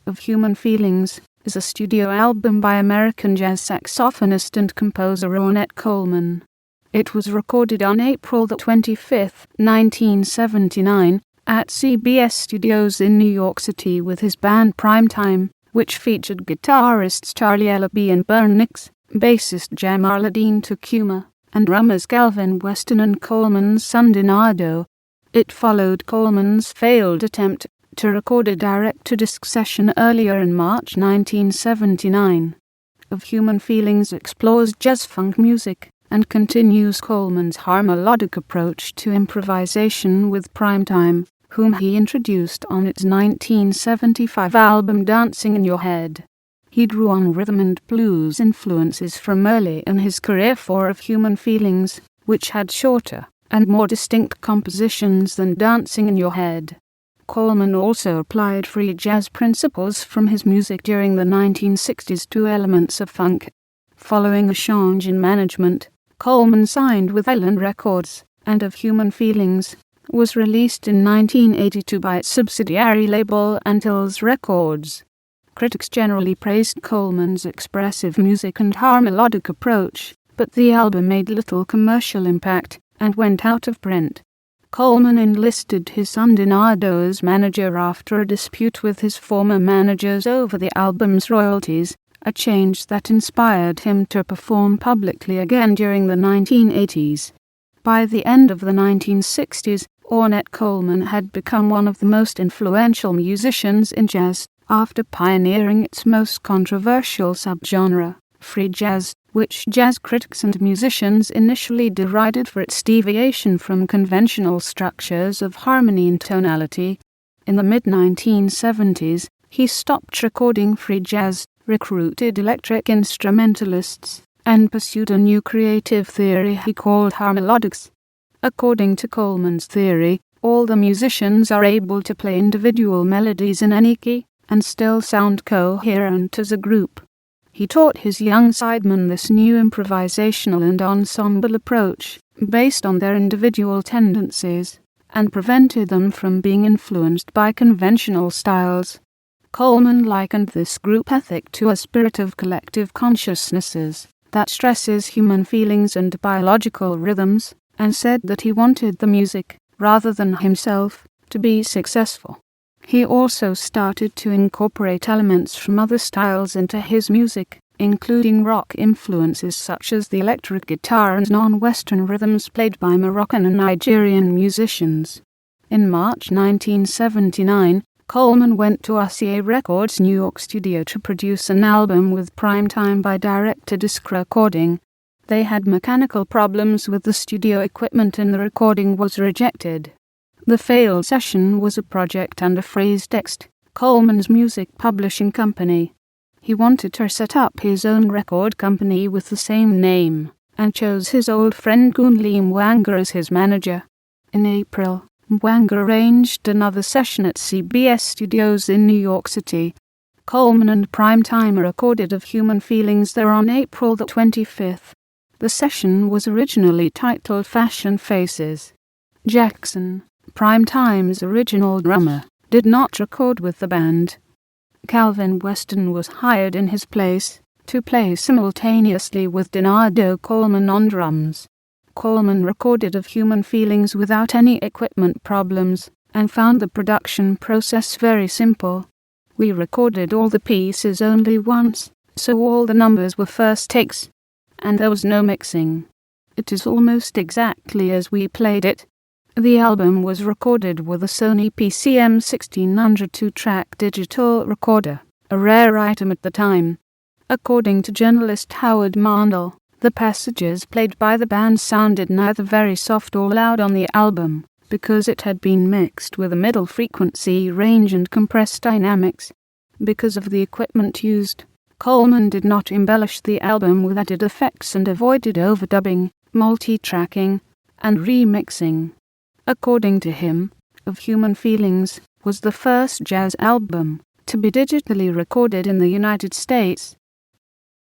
of Human Feelings is a studio album by American jazz saxophonist and composer Ornette Coleman. It was recorded on April 25, 1979, at CBS Studios in New York City with his band Primetime, which featured guitarists Charlie Ellerbee and Bern, bassist Jamaaladeen Tacuma, and drummers Calvin Weston and Coleman's son Denardo. It followed Coleman's failed attempt to record a direct-to-disc session earlier in March 1979. Of Human Feelings explores jazz-funk music and continues Coleman's harmolodic approach to improvisation with Primetime, whom he introduced on its 1975 album Dancing in Your Head. He drew on rhythm and blues influences from early in his career for Of Human Feelings, which had shorter and more distinct compositions than Dancing in Your Head. Coleman also applied free jazz principles from his music during the 1960s to elements of funk. Following a change in management, Coleman signed with Island Records, and Of Human Feelings was released in 1982 by its subsidiary label Antilles Records. Critics generally praised Coleman's expressive music and harmolodic approach, but the album made little commercial impact and went out of print. Coleman enlisted his son Denardo as manager after a dispute with his former managers over the album's royalties, a change that inspired him to perform publicly again during the 1980s. By the end of the 1960s, Ornette Coleman had become one of the most influential musicians in jazz, after pioneering its most controversial subgenre, free jazz, which jazz critics and musicians initially derided for its deviation from conventional structures of harmony and tonality. In the mid-1970s, he stopped recording free jazz, recruited electric instrumentalists, and pursued a new creative theory he called harmolodics. According to Coleman's theory, all the musicians are able to play individual melodies in any key, and still sound coherent as a group. He taught his young sidemen this new improvisational and ensemble approach, based on their individual tendencies, and prevented them from being influenced by conventional styles. Coleman likened this group ethic to a spirit of collective consciousnesses that stresses human feelings and biological rhythms, and said that he wanted the music, rather than himself, to be successful. He also started to incorporate elements from other styles into his music, including rock influences such as the electric guitar and non-Western rhythms played by Moroccan and Nigerian musicians. In March 1979, Coleman went to RCA Records' New York studio to produce an album with Primetime by direct-to-disc recording. They had mechanical problems with the studio equipment and the recording was rejected. The failed session was a project under Phrase Text, Coleman's music publishing company. He wanted to set up his own record company with the same name, and chose his old friend Gunli Mwanga as his manager. In April, Mwanga arranged another session at CBS Studios in New York City. Coleman and Primetime recorded Of Human Feelings there on April 25th. The session was originally titled Fashion Faces. Jackson, Primetime's original drummer, did not record with the band. Calvin Weston was hired in his place to play simultaneously with Denardo Coleman on drums. Coleman recorded Of Human Feelings without any equipment problems, and found the production process very simple. We recorded all the pieces only once, so all the numbers were first takes, and there was no mixing. It is almost exactly as we played it. The album was recorded with a Sony PCM 1600 2-track digital recorder, a rare item at the time. According to journalist Howard Mandel, the passages played by the band sounded neither very soft or loud on the album, because it had been mixed with a middle frequency range and compressed dynamics. Because of the equipment used, Coleman did not embellish the album with added effects and avoided overdubbing, multi-tracking, and remixing. According to him, Of Human Feelings was the first jazz album to be digitally recorded in the United States,